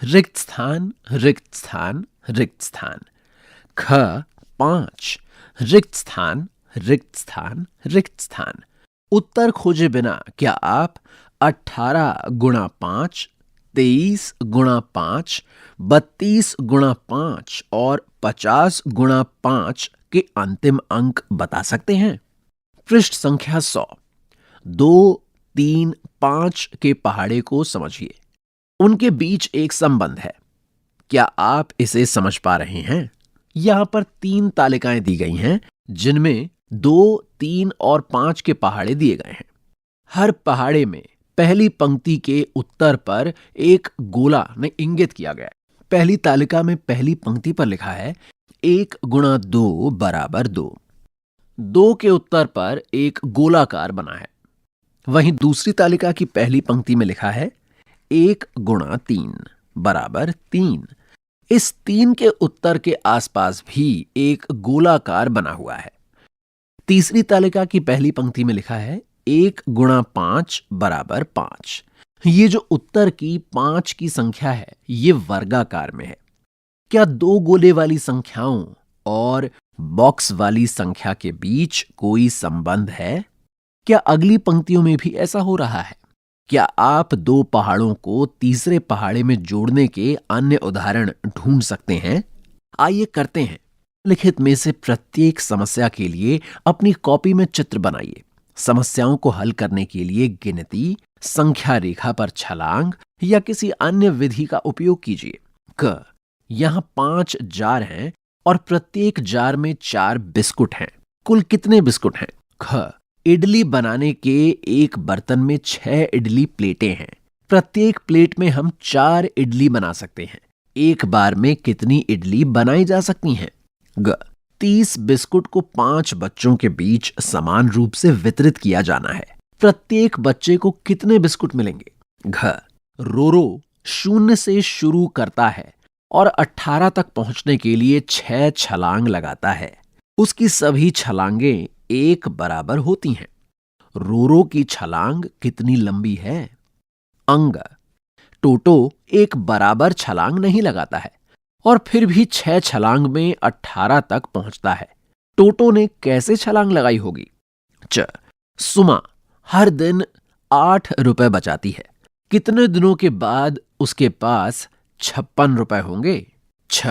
रिक्त स्थान रिक्त स्थान रिक्त स्थान। ख 5, रिक्त स्थान रिक्त स्थान रिक्त स्थान। उत्तर खोजे बिना क्या आप 18 गुणा 5, 23 गुणा 5, 32 गुणा 5 और 50 गुणा 5 के अंतिम अंक बता सकते हैं? पृष्ठ संख्या 100, 2, 3, 5 के पहाड़े को समझिए। उनके बीच एक संबंध है। क्या आप इसे समझ पा रहे हैं? यहां पर 3 तालिकाएं दी गई हैं जिनमें 2, 3 और 5 के पहाड़े दिए गए हैं। हर पहाड़े में पहली पंक्ति के उत्तर पर एक गोला ने इंगित किया गया है। पहली तालिका में पहली पंक्ति पर लिखा है 1 गुणा 2 बराबर 2। 2 के उत्तर पर एक गोलाकार बना है। वहीं दूसरी तालिका की पहली पंक्ति में लिखा है 1 गुणा 3 बराबर 3। इस 3 के उत्तर के आसपास भी एक गोलाकार बना हुआ है। तीसरी तालिका की पहली पंक्ति में लिखा है 1 गुणा 5 बराबर 5। ये जो उत्तर की 5 की संख्या है ये वर्गाकार में है। क्या 2 गोले वाली संख्याओं और बॉक्स वाली संख्या के बीच कोई संबंध है? क्या अगली पंक्तियों में भी ऐसा हो रहा है? क्या आप 2 पहाड़ों को तीसरे पहाड़े में जोड़ने के अन्य उदाहरण ढूंढ सकते हैं? आइए करते हैं। लिखित में से प्रत्येक समस्या के लिए अपनी कॉपी में चित्र बनाइए। समस्याओं को हल करने के लिए गिनती, संख्या रेखा पर छलांग या किसी अन्य विधि का उपयोग कीजिए। क यहां 5 जार हैं और प्रत्येक जार में 4 बिस्कुट हैं। कुल कितने बिस्कुट हैं? ख इडली बनाने के एक बर्तन में 6 इडली प्लेटें हैं। प्रत्येक प्लेट में हम 4 इडली बना सकते हैं। एक बार में कितनी इडली बनाई जा सकती हैं? ग 30 बिस्कुट को 5 बच्चों के बीच समान रूप से वितरित किया जाना है। प्रत्येक बच्चे को कितने बिस्कुट मिलेंगे? घ रोरो 0 से शुरू करता है और 18 तक पहुंचने के लिए 6 छलांग लगाता है। उसकी सभी छलांगें 1 बराबर होती हैं। रोरो की छलांग कितनी लंबी है? अंग टोटो 1 बराबर छलांग नहीं लगाता है और फिर भी 6 छलांग में 18 तक पहुंचता है। टोटो ने कैसे छलांग लगाई होगी? च सुमा हर दिन 8 रुपए बचाती है। कितने दिनों के बाद उसके पास 56 रुपए होंगे? छ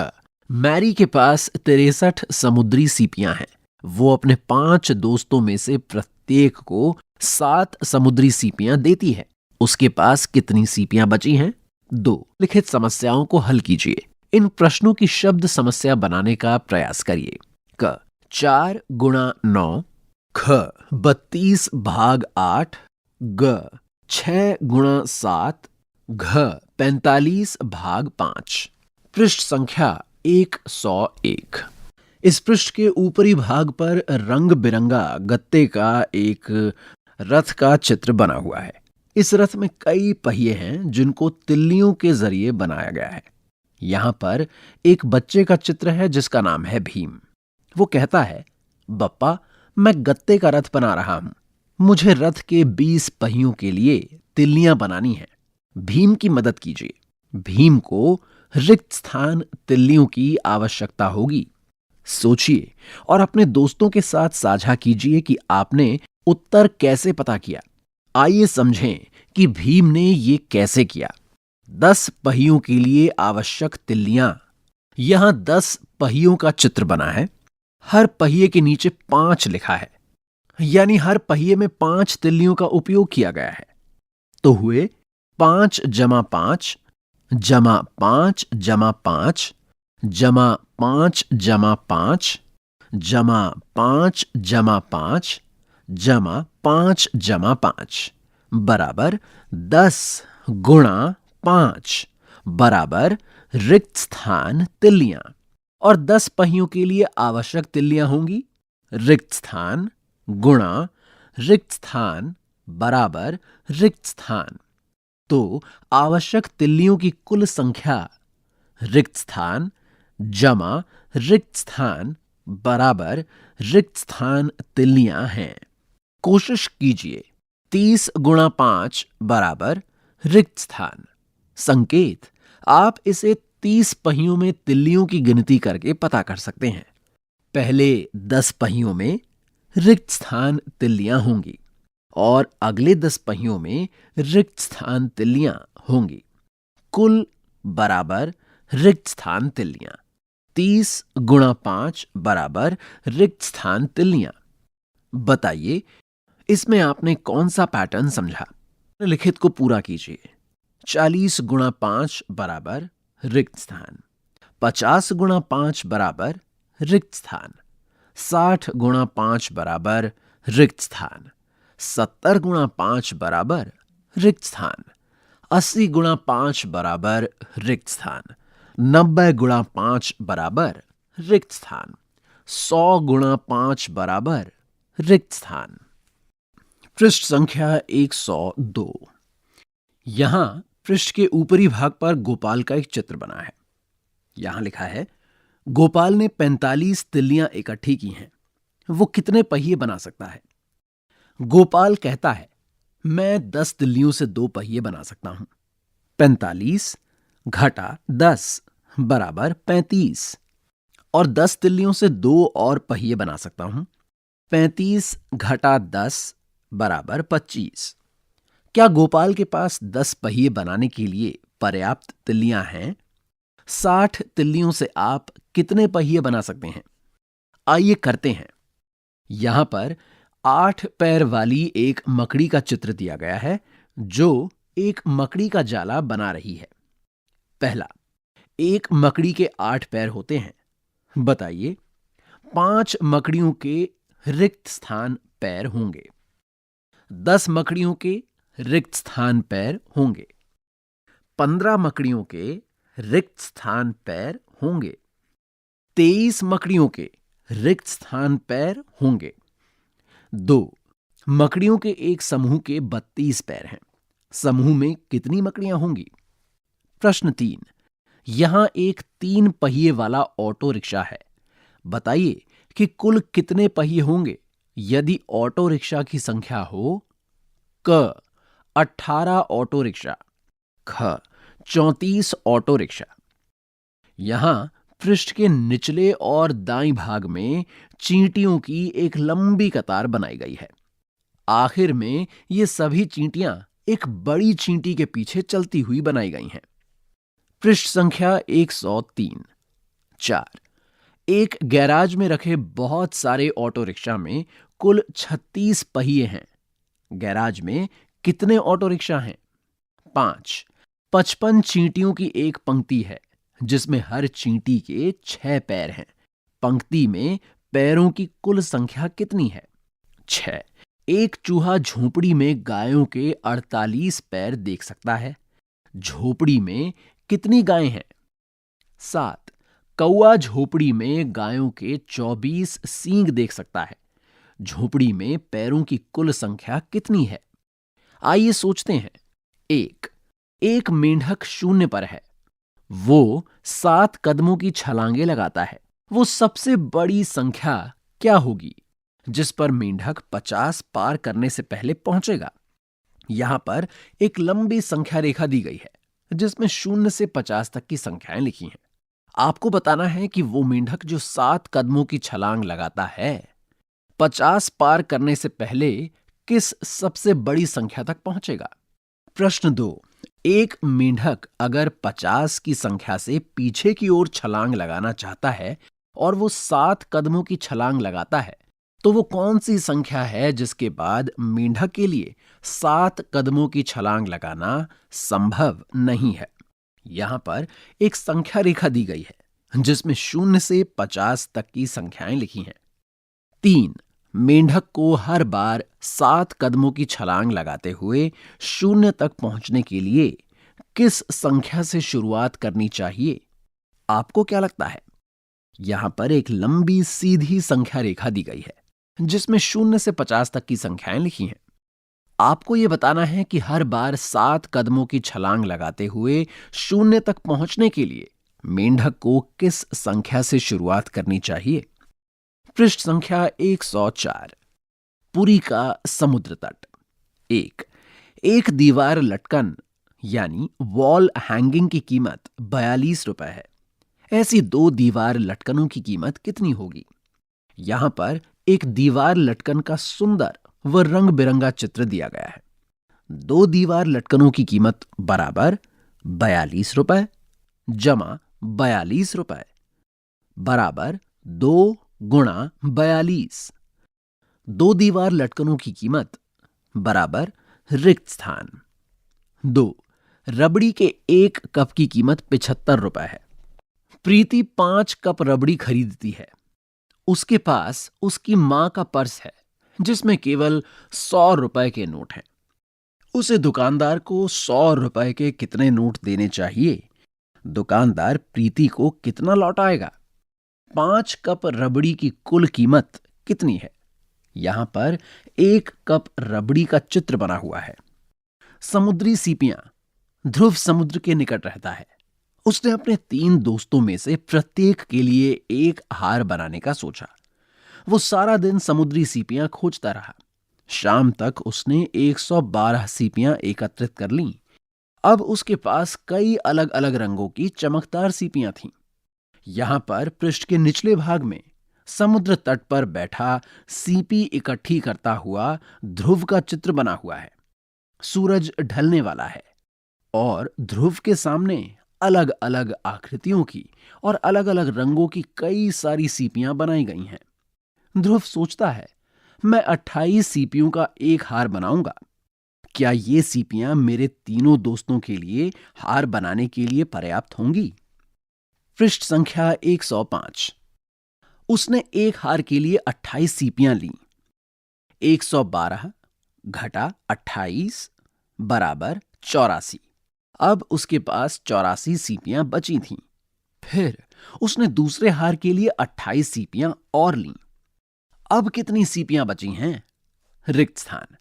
मैरी के पास 63 समुद्री सीपियां हैं। वो अपने 5 दोस्तों में से प्रत्येक को 7 समुद्री सीपियां देती है। उसके पास कितनी सीपियां बची हैं? 2। लिखित समस्याओं को हल कीजिए। इन प्रश्नों की शब्द समस्या बनाने का प्रयास करिए। क 4 गुणा 9, ख 32 भाग 8, ग 6 गुणा 7 घ 45 भाग 5। पृष्ठ संख्या 101। इस पृष्ठ के ऊपरी भाग पर रंग बिरंगा गत्ते का एक रथ का चित्र बना हुआ है। इस रथ में कई पहिए हैं जिनको तिल्लियों के जरिए बनाया गया है। यहां पर एक बच्चे का चित्र है जिसका नाम है भीम। वो कहता है, बप्पा, मैं गत्ते का रथ बना रहा हूं। मुझे रथ के 20 पहियों के लिए तिल्लियां बनानी है। भीम की मदद कीजिए। भीम को रिक्त स्थान तिल्लियों की आवश्यकता होगी। सोचिए और अपने दोस्तों के साथ साझा कीजिए कि आपने उत्तर कैसे पता किया। आइए समझें कि भीम ने ये कैसे किया। 10 पहियों के लिए आवश्यक तिल्लियां। यहां 10 पहियों का चित्र बना है। हर पहिए के नीचे 5 लिखा है, यानी हर पहिए में 5 तिल्लियों का उपयोग किया गया है। तो हुए 5 जमा 5 जमा 5 जमा 5 जमा 5 जमा 5 जमा 5 जमा 5 जमा 5 जमा 5 बराबर 10 गुणा 5 बराबर रिक्त स्थान तिल्लियां। और 10 पहियों के लिए आवश्यक तिल्लियां होंगी रिक्त स्थान गुणा रिक्त स्थान बराबर रिक्त स्थान। तो आवश्यक तिल्लियों की कुल संख्या रिक्त स्थान जमा रिक्त स्थान बराबर रिक्त स्थान तिल्लियां हैं। कोशिश कीजिए। 30 गुणा 5 बराबर रिक्त स्थान। संकेत, आप इसे 30 पहियों में तिल्लियों की गिनती करके पता कर सकते हैं। पहले 10 पहियों में रिक्त स्थान तिल्लियां होंगी और अगले 10 पहियों में रिक्त स्थान तिल्लियां होंगी। कुल बराबर रिक्त स्थान तिल्लियां। 30 गुणा 5 बराबर रिक्त स्थान तिल्लियां। बताइए, इसमें आपने कौन सा पैटर्न समझा? लिखित को पूरा कीजिए। 40 गुणा 5 बराबर रिक्त स्थान। 50 गुणा 5 बराबर रिक्त स्थान। 60 गुणा 5 बराबर रिक्त स्थान। 70 गुणा 5 बराबर रिक्त स्थान। 80 गुणा 5 बराबर रिक्त स्थान। 90 गुणा 5 बराबर रिक्त स्थान। 100 गुणा 5 बराबर रिक्त स्थान। पृष्ठ संख्या 102। यहां पृष्ठ के ऊपरी भाग पर गोपाल का एक चित्र बना है। यहां लिखा है, गोपाल ने 45 तिल्लियां इकट्ठी की हैं। वो कितने पहिए बना सकता है? गोपाल कहता है, मैं 10 तिल्लियों से 2 पहिए बना सकता हूं। 45 घटा 10 बराबर 35। और 10 तिल्लियों से 2 और पहिए बना सकता हूं। 35 घटा 10 बराबर 25। क्या गोपाल के पास 10 पहिए बनाने के लिए पर्याप्त तिल्लियां हैं? 60 तिल्लियों से आप कितने पहिए बना सकते हैं? आइए करते हैं। यहां पर 8 पैर वाली एक मकड़ी का चित्र दिया गया है जो एक मकड़ी का जाला बना रही है। पहला, एक मकड़ी के 8 पैर होते हैं। बताइए, 5 मकड़ियों के रिक्त स्थान पैर होंगे। 10 मकड़ियों के रिक्त स्थान पैर होंगे। 15 मकड़ियों के रिक्त स्थान पैर होंगे। 23 मकड़ियों के रिक्त स्थान पैर होंगे। 2 मकड़ियों के एक समूह के 32 पैर हैं। समूह में कितनी मकड़ियां होंगी? प्रश्न 3, यहां एक 3 पहिए वाला ऑटो रिक्शा है। बताइए कि कुल कितने पहिए होंगे यदि ऑटो रिक्शा की संख्या हो? क 18 ऑटो रिक्शा, ख 34 ऑटो रिक्शा। यहां पृष्ठ के निचले और दाईं भाग में चींटियों की एक लंबी कतार बनाई गई है। आखिर में ये सभी चींटियां एक बड़ी चींटी के पीछे चलती हुई बनाई गई हैं। पृष्ठ संख्या 103। 4, एक गैराज में रखे बहुत सारे ऑटो रिक्शा में कुल 36 पहिए हैं। गैराज में कितने ऑटो रिक्शा हैं? 5, 55 चींटियों की एक पंक्ति है जिसमें हर चींटी के 6 पैर हैं। पंक्ति में पैरों की कुल संख्या कितनी है? 6। एक चूहा झोपड़ी में गायों के 48 पैर देख सकता है। झोपड़ी में कितनी गायें हैं? 7। कौआ झोपड़ी में गायों के 24 सींग देख सकता है। झोपड़ी में पैरों की कुल संख्या कितनी है? आइए सोचते हैं। एक मेंढक शून्य पर है। वो 7 कदमों की छलांगे लगाता है। वो सबसे बड़ी संख्या क्या होगी जिस पर मेंढक 50 पार करने से पहले पहुंचेगा? यहां पर एक लंबी संख्या रेखा दी गई है जिसमें 0 से 50 तक की संख्याएं लिखी हैं। आपको बताना है कि वो मेंढक जो 7 कदमों की छलांग लगाता है 50 पार करने से पहले किस सबसे बड़ी संख्या तक पहुंचेगा? प्रश्न 2। एक मेंढक अगर 50 की संख्या से पीछे की ओर छलांग लगाना चाहता है और वो 7 कदमों की छलांग लगाता है, तो वो कौन सी संख्या है जिसके बाद मेंढक के लिए 7 कदमों की छलांग लगाना संभव नहीं है? यहां पर एक संख्या रेखा दी गई है जिसमें 0 से 50 तक की संख्याएं लिखी हैं। 3। मेंढक को हर बार 7 कदमों की छलांग लगाते हुए 0 तक पहुंचने के लिए किस संख्या से शुरुआत करनी चाहिए? आपको क्या लगता है? यहां पर एक लंबी सीधी संख्या रेखा दी गई है जिसमें 0 से 50 तक की संख्याएं लिखी हैं। आपको यह बताना है कि हर बार 7 कदमों की छलांग लगाते हुए 0 तक पहुंचने के लिए मेंढक को किस संख्या से शुरुआत करनी चाहिए? पृष्ठ संख्या 104। पुरी का समुद्र तट। एक दीवार लटकन यानी वॉल हैंगिंग की कीमत 42 रुपए है। ऐसी 2 दीवार लटकनों की कीमत कितनी होगी? यहां पर एक दीवार लटकन का सुंदर व रंग बिरंगा चित्र दिया गया है। 2 दीवार लटकनों की कीमत बराबर 42 रुपए जमा 42 रुपए बराबर 2 गुणा 42। 2 दीवार लटकनों की कीमत बराबर रिक्त स्थान। 2 रबड़ी के 1 कप की कीमत 75 रुपए है। प्रीति 5 कप रबड़ी खरीदती है। उसके पास उसकी मां का पर्स है जिसमें केवल 100 रुपए के नोट हैं। उसे दुकानदार को 100 रुपए के कितने नोट देने चाहिए? दुकानदार प्रीति को कितना लौटाएगा? 5 कप रबड़ी की कुल कीमत कितनी है? यहां पर 1 कप रबड़ी का चित्र बना हुआ है। समुद्री सीपियां। ध्रुव समुद्र के निकट रहता है। उसने अपने 3 दोस्तों में से प्रत्येक के लिए एक हार बनाने का सोचा। वो सारा दिन समुद्री सीपियां खोजता रहा। शाम तक उसने 112 सीपियां एकत्रित कर लीं। अब उसके पास कई अलग अलग रंगों की चमकदार सीपियां थीं। यहां पर पृष्ठ के निचले भाग में समुद्र तट पर बैठा सीपी इकट्ठी करता हुआ ध्रुव का चित्र बना हुआ है। सूरज ढलने वाला है और ध्रुव के सामने अलग अलग आकृतियों की और अलग अलग रंगों की कई सारी सीपियां बनाई गई हैं। ध्रुव सोचता है, मैं 28 सीपियों का एक हार बनाऊंगा। क्या ये सीपियां मेरे तीनों दोस्तों के लिए हार बनाने के लिए पर्याप्त होंगी? पृष्ठ संख्या 105। उसने एक हार के लिए 28 सीपियां लीं। 112 घटा 28 बराबर 84। अब उसके पास 84 सीपियां बची थीं। फिर उसने दूसरे हार के लिए 28 सीपियां और लीं। अब कितनी सीपियां बची हैं? रिक्त स्थान।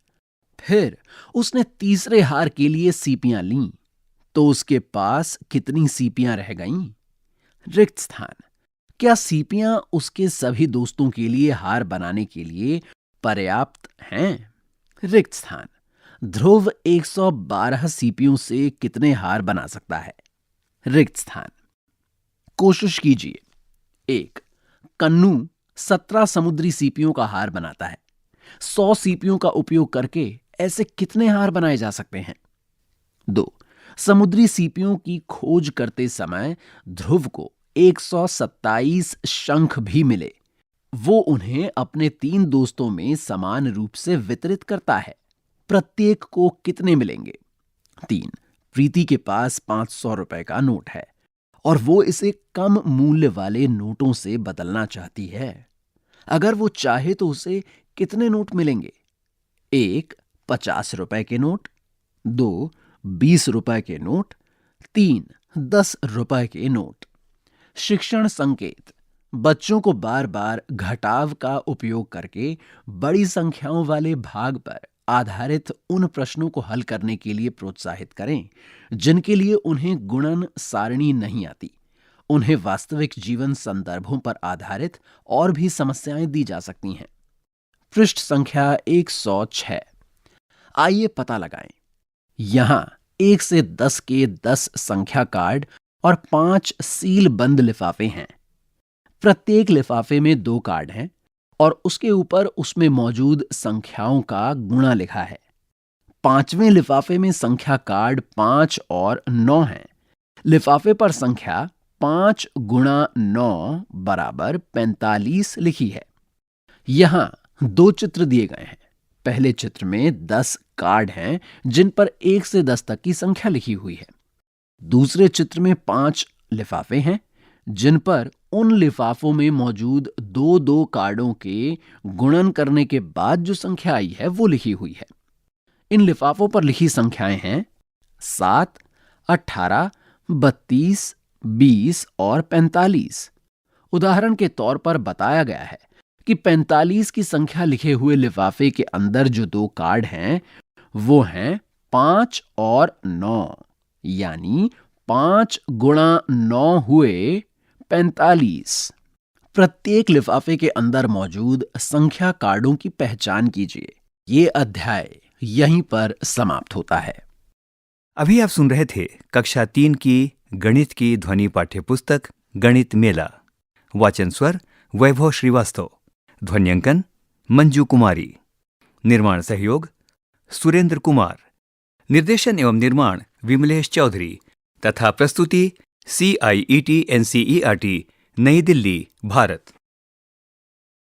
फिर उसने तीसरे हार के लिए सीपियां लीं, तो उसके पास कितनी सीपियां रह गईं? रिक्त स्थान। क्या सीपियां उसके सभी दोस्तों के लिए हार बनाने के लिए पर्याप्त हैं? रिक्त स्थान। ध्रुव 112 सीपियों से कितने हार बना सकता है? रिक्त स्थान। कोशिश कीजिए। 1 कन्नू 17 समुद्री सीपियों का हार बनाता है। 100 सीपियों का उपयोग करके ऐसे कितने हार बनाए जा सकते हैं? 2 समुद्री सीपियों की खोज करते समय ध्रुव को 127 शंख भी मिले। वो उन्हें अपने 3 दोस्तों में समान रूप से वितरित करता है। प्रत्येक को कितने मिलेंगे? 3 प्रीति के पास 500 रुपए का नोट है और वो इसे कम मूल्य वाले नोटों से बदलना चाहती है। अगर वो चाहे तो उसे कितने नोट मिलेंगे? 1 50 रुपए के नोट, 2 20 रुपए के नोट, 3 10 रुपए के नोट। शिक्षण संकेत: बच्चों को बार बार घटाव का उपयोग करके बड़ी संख्याओं वाले भाग पर आधारित उन प्रश्नों को हल करने के लिए प्रोत्साहित करें जिनके लिए उन्हें गुणन सारणी नहीं आती। उन्हें वास्तविक जीवन संदर्भों पर आधारित और भी समस्याएं दी जा सकती हैं। पृष्ठ संख्या 106। आइए पता लगाएं। यहां 1 से 10 के 10 संख्या कार्ड और 5 सील बंद लिफाफे हैं। प्रत्येक लिफाफे में 2 कार्ड हैं और उसके ऊपर उसमें मौजूद संख्याओं का गुणा लिखा है। 5वें लिफाफे में संख्या कार्ड 5 और 9 है। लिफाफे पर संख्या 5 गुणा 9 बराबर 45 लिखी है। यहां 2 चित्र दिए गए हैं। पहले चित्र में 10 कार्ड हैं जिन पर 1 से 10 तक की संख्या लिखी हुई है। दूसरे चित्र में 5 लिफाफे हैं जिन पर उन लिफाफों में मौजूद 2-2 कार्डों के गुणन करने के बाद जो संख्या आई है वो लिखी हुई है। इन लिफाफों पर लिखी संख्याएं हैं 7, 18, 32, 20 और 45। उदाहरण के तौर पर बताया गया है कि 45 की संख्या लिखे हुए लिफाफे के अंदर जो 2 कार्ड हैं वो हैं 5 और 9, यानी 5 गुणा 9 हुए 45। प्रत्येक लिफाफे के अंदर मौजूद संख्या कार्डों की पहचान कीजिए। ये अध्याय यहीं पर समाप्त होता है। अभी आप सुन रहे थे कक्षा 3 की गणित की ध्वनि पाठ्यपुस्तक गणित मेला। वाचन स्वर वैभव श्रीवास्तव, ध्वन्यांकन मंजू कुमारी, निर्माण सहयोग सुरेंद्र कुमार, निर्देशन एवं निर्माण विमलेश चौधरी तथा प्रस्तुति CIET NCERT नई दिल्ली, भारत।